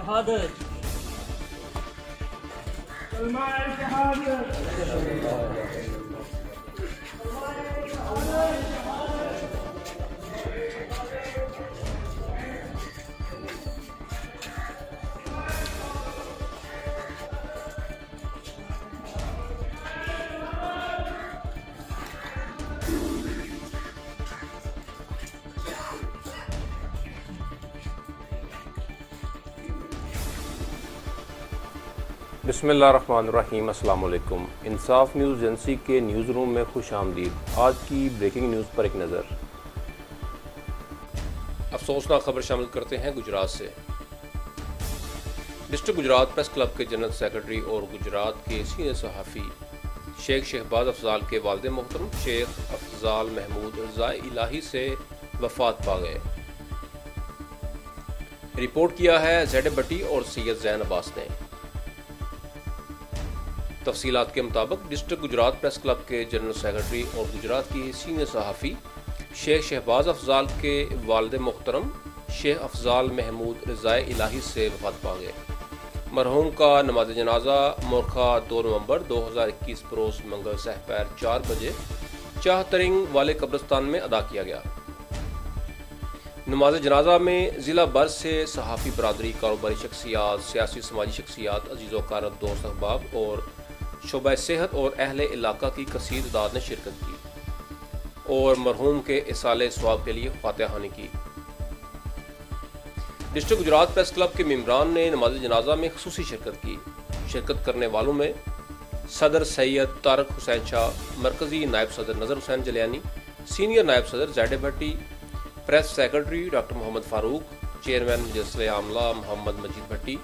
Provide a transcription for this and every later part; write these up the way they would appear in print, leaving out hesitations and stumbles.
शहादत कलमा शहादत बिस्मिल्लाहिर्रहमानिर्रहीम। अस्सलाम वालेकुम। इंसाफ न्यूज़ एजेंसी के न्यूज़ रूम में खुश आमदीद। आज की ब्रेकिंग न्यूज़ पर एक नज़र। अफसोसनाक खबर शामिल करते हैं गुजरात से। डिस्ट्रिक्ट गुजरात प्रेस क्लब के जनरल सेक्रेटरी और गुजरात के सीनियर सहाफ़ी शेख शहबाज अफजाल के वालिद मोहतरम शेख अफजाल महमूद रज़ाए इलाही से वफ़ात पा गए। रिपोर्ट किया है ज़ैड भट्टी और सैयद ज़ैन अब्बास ने। तफसीलात के मुताबिक डिस्ट्रिक्ट गुजरात प्रेस क्लब के जनरल सेक्रेटरी और गुजरात की सीनियर सहाफ़ी शेख शहबाज अफजाल के वालिद मोहतरम शेख अफजाल महमूद रज़ाए इलाही से वफ़ात पा गए। मरहूम का नमाज जनाजा मोरखा 2 नवंबर 2021 बरोज़ मंगल सहपैर 4 बजे चाहतरिंग वाले कब्रिस्तान में अदा किया गया। नमाज जनाजा में ज़िला भर से सहाफ़ी बरादरी, कारोबारी शख्सियात, सियासी समाजी शख्सियात, अजीज़ व कारब दोस्त अहबाब और शोबा सेहत और अहले इलाका की कसीर तादाद ने शिरकत की और मरहूम के इसाले सवाब के लिए फातिहा ख़्वानी की। डिस्ट्रिक्ट गुजरात प्रेस क्लब के मेंबरान ने नमाज जनाजा में ख़ुसूसी शिरकत की। शिरकत करने वालों में सदर सैयद तारक हुसैन शाह, मरकज़ी नायब सदर नज़र हुसैन जलियानी, सीनियर नायब सदर Z Bhatti, press secretary doctor Mohammad Farooq, chairman मजलिस आमला मोहम्मद मजीद भट्टी,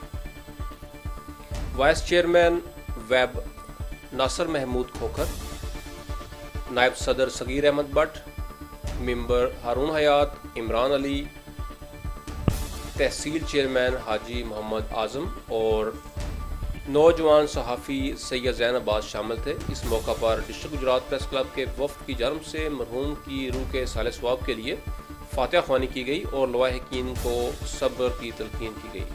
वाइस चेयरमैन वेब नासर महमूद खोखर, नायब सदर सगीर अहमद भट्ट, मेंबर हारून हयात, इमरान अली, तहसील चेयरमैन हाजी मोहम्मद आज़म और नौजवान सहाफ़ी सैयद ज़ैन अब्बास शामिल थे। इस मौका पर डिस्ट्रिक्ट गुजरात प्रेस क्लब के वफ़द की जानब से मरहूम की रूह के साले सवाब के लिए फातिहा ख़्वानी की गई और लवाहिकीन को सब्र की तलकीन की गई।